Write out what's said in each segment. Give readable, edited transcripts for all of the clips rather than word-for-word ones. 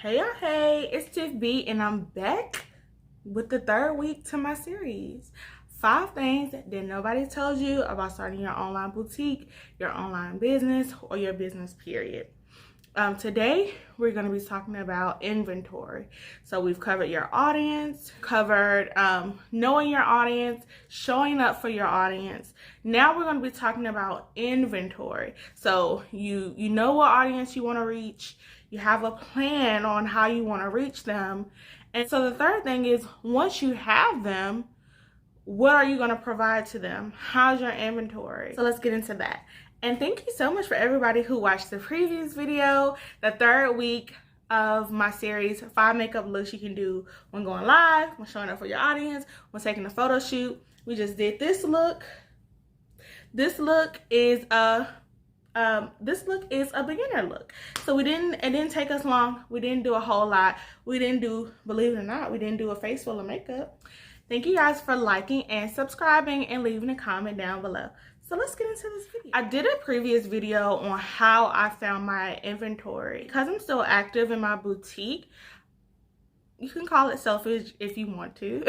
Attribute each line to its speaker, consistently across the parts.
Speaker 1: Hey y'all, hey, it's Tiff B and I'm back with the third week to my series. 5 things that nobody told you about starting your online boutique, your online business, or your business period. Today, we're going to be talking about inventory. So we've covered your audience, covered knowing your audience, showing up for your audience. Now we're going to be talking about inventory. So you know what audience you want to reach. You have a plan on how you want to reach them. And so the third thing is, once you have them, what are you going to provide to them? How's your inventory? So let's get into that. And thank you so much for everybody who watched the previous video, the third week of my series, 5 makeup looks you can do when going live, when showing up for your audience, when taking a photo shoot. We just did this look. This look is a beginner look. So it didn't take us long. We didn't do a whole lot. We didn't do, believe it or not, we didn't do a face full of makeup. Thank you guys for liking and subscribing and leaving a comment down below. So let's get into this video. I did a previous video on how I found my inventory. Because I'm still active in my boutique, you can call it selfish if you want to.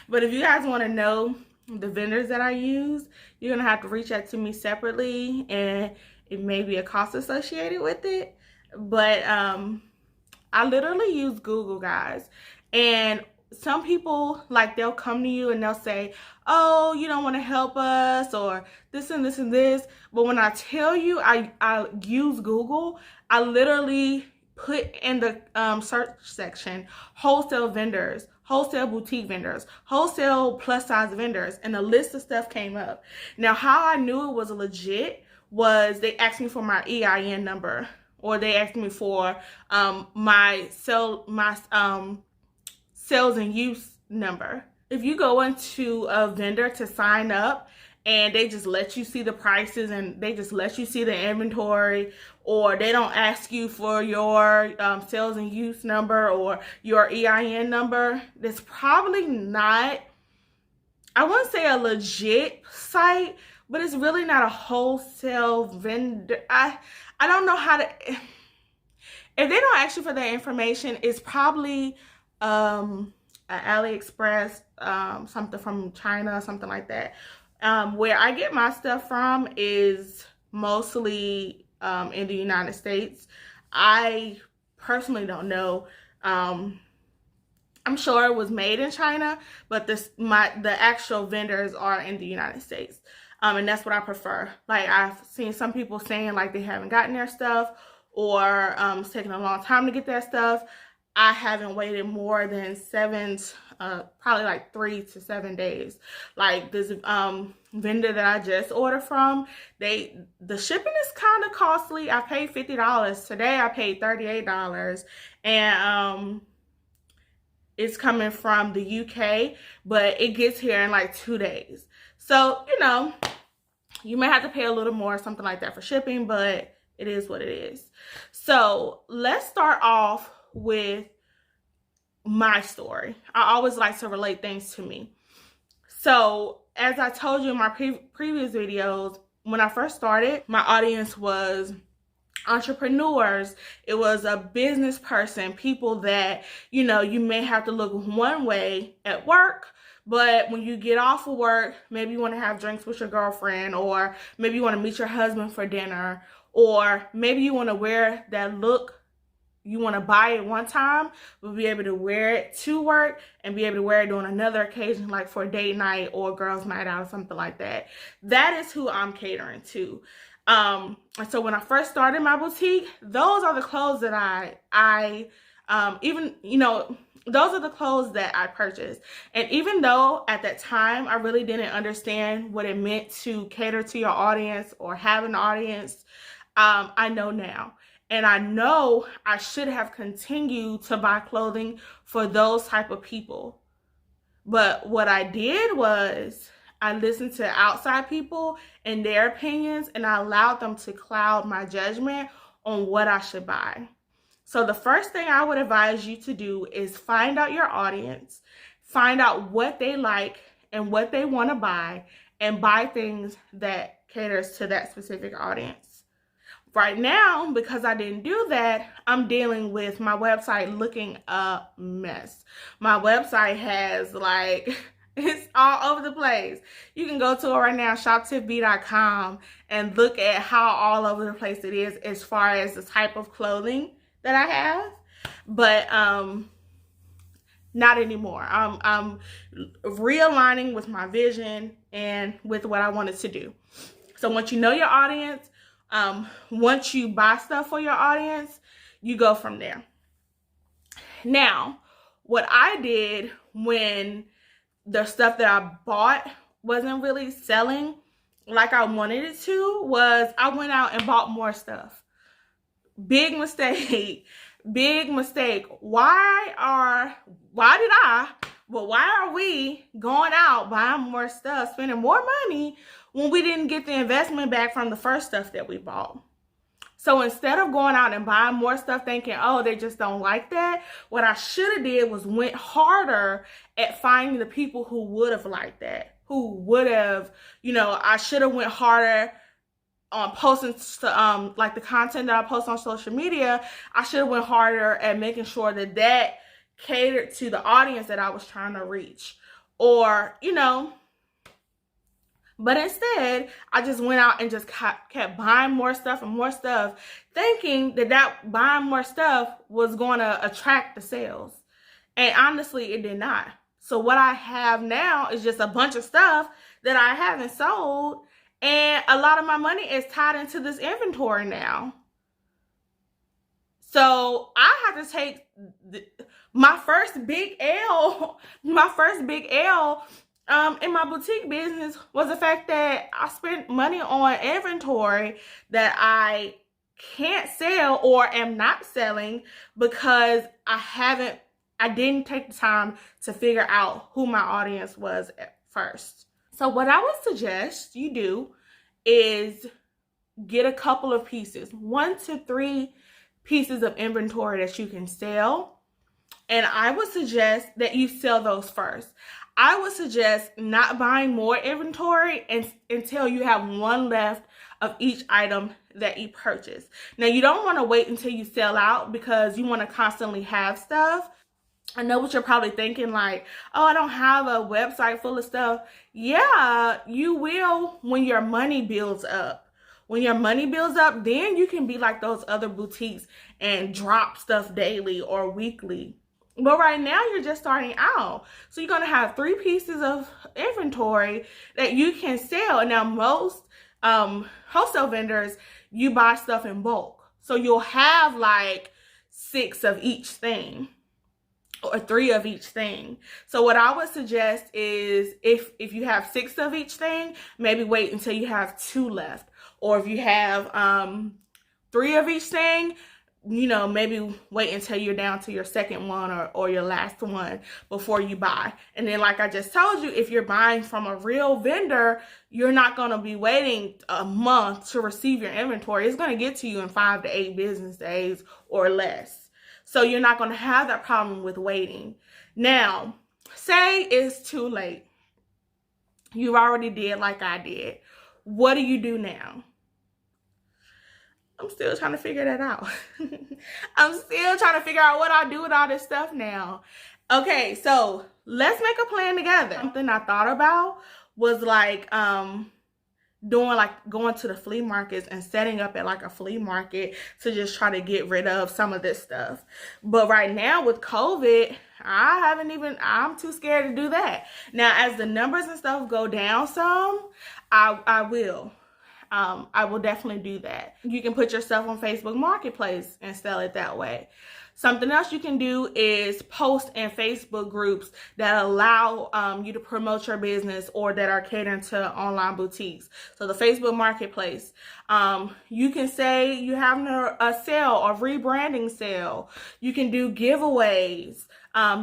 Speaker 1: But if you guys want to know the vendors that I use, you're going to have to reach out to me separately, and it may be a cost associated with it. But I literally use Google, guys. And some people, like, they'll come to you and they'll say, oh, you don't want to help us, or this and this and this. But when I tell you I use Google, I literally put in the search section wholesale vendors, wholesale boutique vendors, wholesale plus size vendors, and a list of stuff came up. Now, how I knew it was legit was they asked me for my EIN number, or they asked me for my sales and use number. If you go into a vendor to sign up and they just let you see the prices and they just let you see the inventory, or they don't ask you for your sales and use number or your EIN number, that's probably not, I wouldn't say a legit site, but it's really not a wholesale vendor. I don't know how to, if they don't ask you for that information, it's probably AliExpress, something from China, something like that. Where I get my stuff from is mostly in the United States. I personally don't know. I'm sure it was made in China, but the actual vendors are in the United States. And that's what I prefer. Like, I've seen some people saying like they haven't gotten their stuff, or it's taking a long time to get their stuff. I haven't waited more than probably like 3 to 7 days. Like this vendor that I just ordered from, the shipping is kind of costly. I paid $50. Today I paid $38, and it's coming from the UK, but it gets here in like 2 days. So, you know, you may have to pay a little more, something like that, for shipping, but it is what it is. So let's start off with my story. I always like to relate things to me. So as I told you in my previous videos, when I first started, my audience was entrepreneurs. It was a business person, people that, you know, you may have to look one way at work, but when you get off of work, maybe you want to have drinks with your girlfriend, or maybe you want to meet your husband for dinner, or maybe you want to wear that look. You want to buy it one time, but be able to wear it to work and be able to wear it on another occasion, like for a date night or girls' night out or something like that. That is who I'm catering to. And so when I first started my boutique, those are the clothes that those are the clothes that I purchased. And even though at that time I really didn't understand what it meant to cater to your audience or have an audience, I know now. And I know I should have continued to buy clothing for those type of people. But what I did was I listened to outside people and their opinions, and I allowed them to cloud my judgment on what I should buy. So the first thing I would advise you to do is find out your audience, find out what they like and what they want to buy, and buy things that caters to that specific audience. Right now, because I didn't do that, I'm dealing with my website looking a mess. My website has like, it's all over the place. You can go to it right now, shoptiffb.com, and look at how all over the place it is as far as the type of clothing that I have. But not anymore. I'm realigning with my vision and with what I wanted to do. So once you know your audience, once you buy stuff for your audience, you go from there. Now, what I did when the stuff that I bought wasn't really selling like I wanted it to was I went out and bought more stuff. Big mistake. Big mistake. Why are we going out buying more stuff, spending more money when we didn't get the investment back from the first stuff that we bought? So instead of going out and buying more stuff thinking, oh, they just don't like that, what I should have did was went harder at finding the people who would have liked that, who would have, I should have went harder on posting like the content that I post on social media. I should have went harder at making sure that catered to the audience that I was trying to reach, or but instead I just went out and just kept buying more stuff and more stuff, thinking that buying more stuff was going to attract the sales, and honestly it did not. So what I have now is just a bunch of stuff that I haven't sold, and a lot of my money is tied into this inventory now. So I have to take my first big L. My first big L in my boutique business was the fact that I spent money on inventory that I can't sell or am not selling because I didn't take the time to figure out who my audience was at first. So what I would suggest you do is get a couple of pieces, 1 to 3 pieces of inventory that you can sell. And I would suggest that you sell those first. I would suggest not buying more inventory until you have one left of each item that you purchase. Now, you don't want to wait until you sell out because you want to constantly have stuff. I know what you're probably thinking, like, oh, I don't have a website full of stuff. Yeah, you will when your money builds up. When your money builds up, then you can be like those other boutiques and drop stuff daily or weekly. But right now, you're just starting out. So you're going to have 3 pieces of inventory that you can sell. And now most wholesale vendors, you buy stuff in bulk. So you'll have like 6 of each thing, or 3 of each thing. So what I would suggest is if you have 6 of each thing, maybe wait until you have 2 left. Or if you have 3 of each thing, maybe wait until you're down to your second one or your last one before you buy. And then like I just told you, if you're buying from a real vendor, you're not going to be waiting a month to receive your inventory. It's going to get to you in 5 to 8 business days or less. So you're not going to have that problem with waiting. Now, say it's too late. You already did like I did. What do you do now? I'm still trying to figure that out. I'm still trying to figure out what I do with all this stuff now. Okay, so let's make a plan together. Something I thought about was like going to the flea markets and setting up at like a flea market to just try to get rid of some of this stuff. But right now with COVID, I'm too scared to do that. Now, as the numbers and stuff go down some, I will definitely do that. You can put yourself on Facebook Marketplace and sell it that way. Something else you can do is post in Facebook groups that allow you to promote your business or that are catering to online boutiques. So the Facebook Marketplace, you can say you have a sale or rebranding sale. You can do giveaways.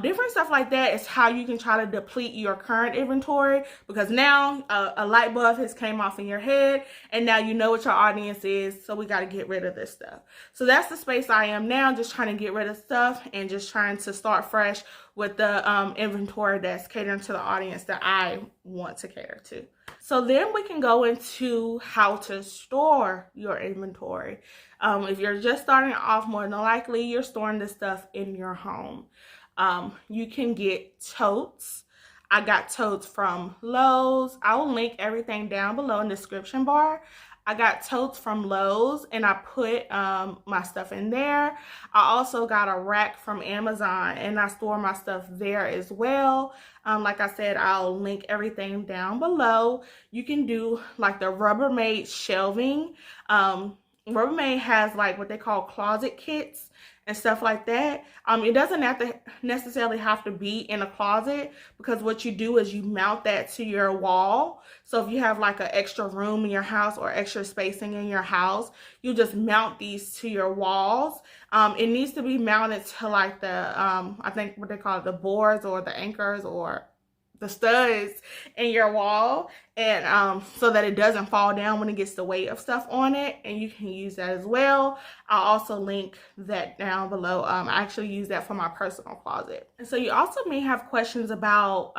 Speaker 1: Different stuff like that is how you can try to deplete your current inventory, because now a light bulb has came off in your head and now you know what your audience is, so we got to get rid of this stuff. So that's the space I am now, just trying to get rid of stuff and just trying to start fresh with the inventory that's catering to the audience that I want to cater to. So then we can go into how to store your inventory. If you're just starting off, more than likely you're storing this stuff in your home. You can get totes. I got totes from Lowe's. I will link everything down below in the description bar. I got totes from Lowe's and I put my stuff in there. I also got a rack from Amazon and I store my stuff there as well. Like I said, I'll link everything down below. You can do like the Rubbermaid shelving. Rubbermaid has like what they call closet kits and stuff like that. It doesn't have to necessarily have to be in a closet, because what you do is you mount that to your wall. So if you have like an extra room in your house or extra spacing in your house, you just mount these to your walls. It needs to be mounted to like the, I think what they call it, the boards or the anchors or the studs in your wall, and so that it doesn't fall down when it gets the weight of stuff on it, and you can use that as well. I'll also link that down below. I actually use that for my personal closet. And so you also may have questions about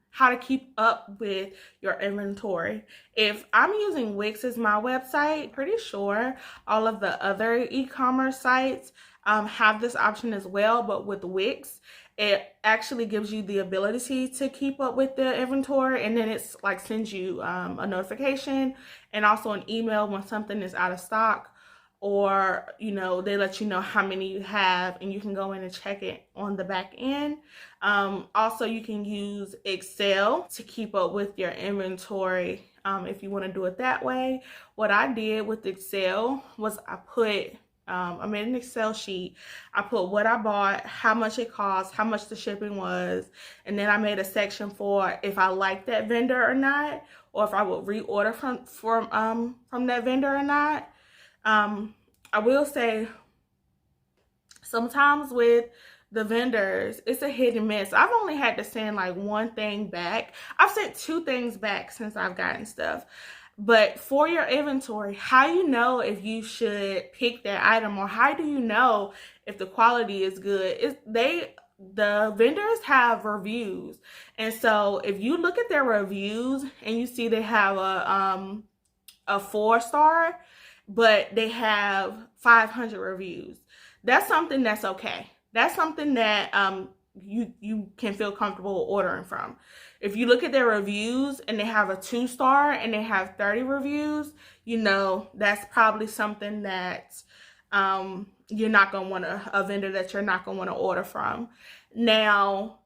Speaker 1: how to keep up with your inventory. If I'm using Wix as my website, pretty sure all of the other e-commerce sites have this option as well, but with Wix, it actually gives you the ability to keep up with the inventory, and then it's like sends you a notification and also an email when something is out of stock, or they let you know how many you have and you can go in and check it on the back end. Also, you can use Excel to keep up with your inventory if you want to do it that way. What I did with Excel was I made an Excel sheet. I put what I bought, how much it cost, how much the shipping was, and then I made a section for if I liked that vendor or not, or if I would reorder from that vendor or not. I will say sometimes with the vendors, it's a hit and miss. I've only had to send like one thing back. I've sent 2 things back since I've gotten stuff. But for your inventory, how you know if you should pick that item, or how do you know if the quality is good? The vendors have reviews, and so if you look at their reviews and you see they have a 4-star, but they have 500 reviews, that's something that's okay. That's something that you can feel comfortable ordering from. If you look at their reviews and they have a 2-star and they have 30 reviews, that's probably something that you're not going to want a vendor that you're not going to want to order from. Now,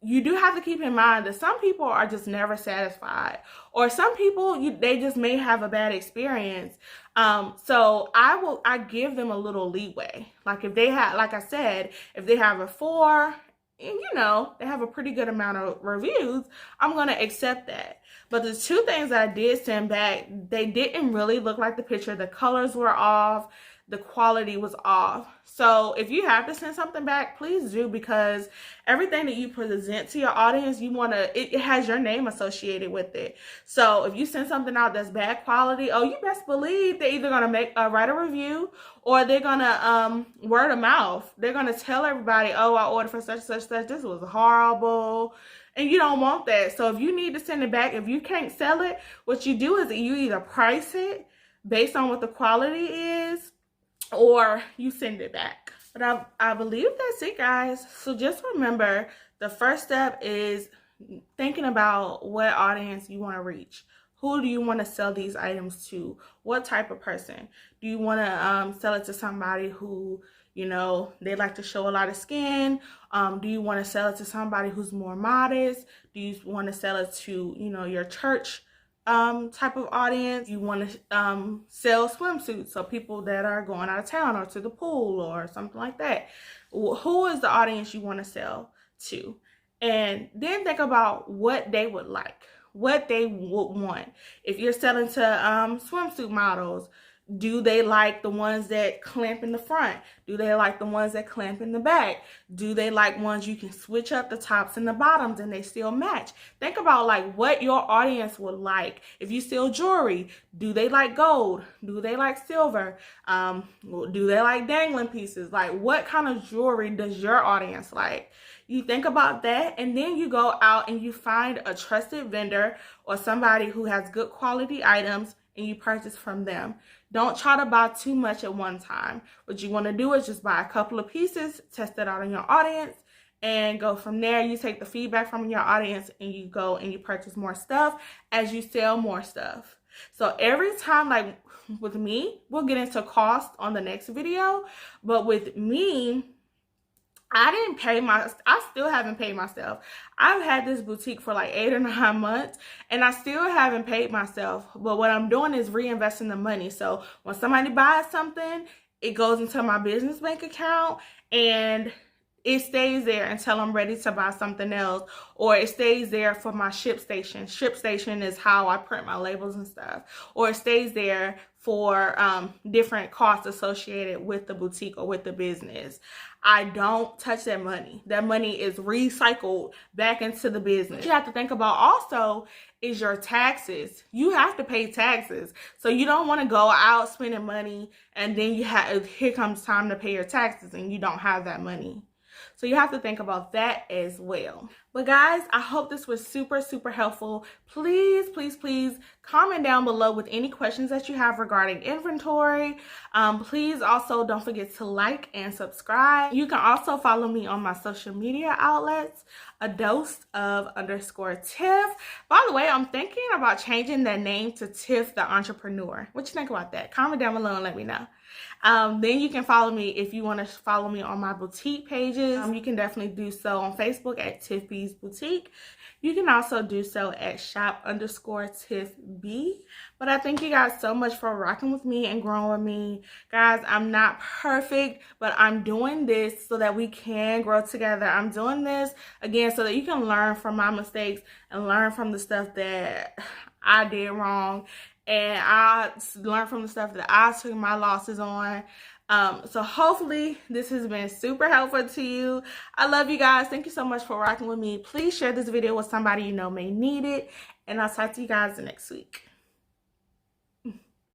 Speaker 1: you do have to keep in mind that some people are just never satisfied, or some people they just may have a bad experience. So I give them a little leeway. Like if they have, like I said, if they have a 4 and they have a pretty good amount of reviews, I'm going to accept that. But the 2 things that I did send back, they didn't really look like the picture. The colors were off. The quality was off. So if you have to send something back, please do, because everything that you present to your audience, it has your name associated with it. So if you send something out that's bad quality, you best believe they're either going to write a review, or they're going to word of mouth. They're going to tell everybody, I ordered for such, such, such. This was horrible. And you don't want that. So if you need to send it back, if you can't sell it, what you do is you either price it based on what the quality is, or you send it back. But I believe that's it, guys. So just remember, the first step is thinking about what audience you want to reach. Who do you want to sell these items to? What type of person? Do you want to sell it to somebody who, they like to show a lot of skin? Do you want to sell it to somebody who's more modest? Do you want to sell it to, your church type of audience? You want to sell swimsuits, so people that are going out of town or to the pool or something like that. Who is the audience you want to sell to? And then think about what they would like, what they would want. If you're selling to swimsuit models, Do they like the ones that clamp in the front? Do they like the ones that clamp in the back? Do they like ones you can switch up the tops and the bottoms and they still match? Think about like what your audience would like. If you sell jewelry, do they like gold? Do they like silver? Do they like dangling pieces? Like what kind of jewelry does your audience like? You think about that, and then you go out and you find a trusted vendor or somebody who has good quality items, and you purchase from them. Don't try to buy too much at one time. What you want to do is just buy a couple of pieces, test it out on your audience, and go from there. You take the feedback from your audience and you go and you purchase more stuff as you sell more stuff. So every time, like with me, we'll get into cost on the next video, but with me, I still haven't paid myself. I've had this boutique for like 8 or 9 months and I still haven't paid myself. But what I'm doing is reinvesting the money. So when somebody buys something, it goes into my business bank account and it stays there until I'm ready to buy something else, or it stays there for my ship station. Ship station is how I print my labels and stuff, or it stays there for different costs associated with the boutique or with the business. I don't touch that money. That money is recycled back into the business. What you have to think about also is your taxes. You have to pay taxes. So you don't want to go out spending money and then here comes time to pay your taxes and you don't have that money. So you have to think about that as well. But guys, I hope this was super, super helpful. Please, please, please comment down below with any questions that you have regarding inventory. Please also don't forget to like and subscribe. You can also follow me on my social media outlets, @adose_Tiff. By the way, I'm thinking about changing that name to Tiff the Entrepreneur. What you think about that? Comment down below and let me know. Then you can follow me if you want to follow me on my boutique pages. You can definitely do so on Facebook at Tiff B's Boutique. You can also do so at shop_Tiff B. But I thank you guys so much for rocking with me and growing with me. Guys, I'm not perfect, but I'm doing this so that we can grow together. I'm doing this, again, so that you can learn from my mistakes and learn from the stuff that I did wrong. And I learned from the stuff that I took my losses on. So hopefully this has been super helpful to you. I love you guys. Thank you so much for rocking with me. Please share this video with somebody you know may need it. And I'll talk to you guys next week.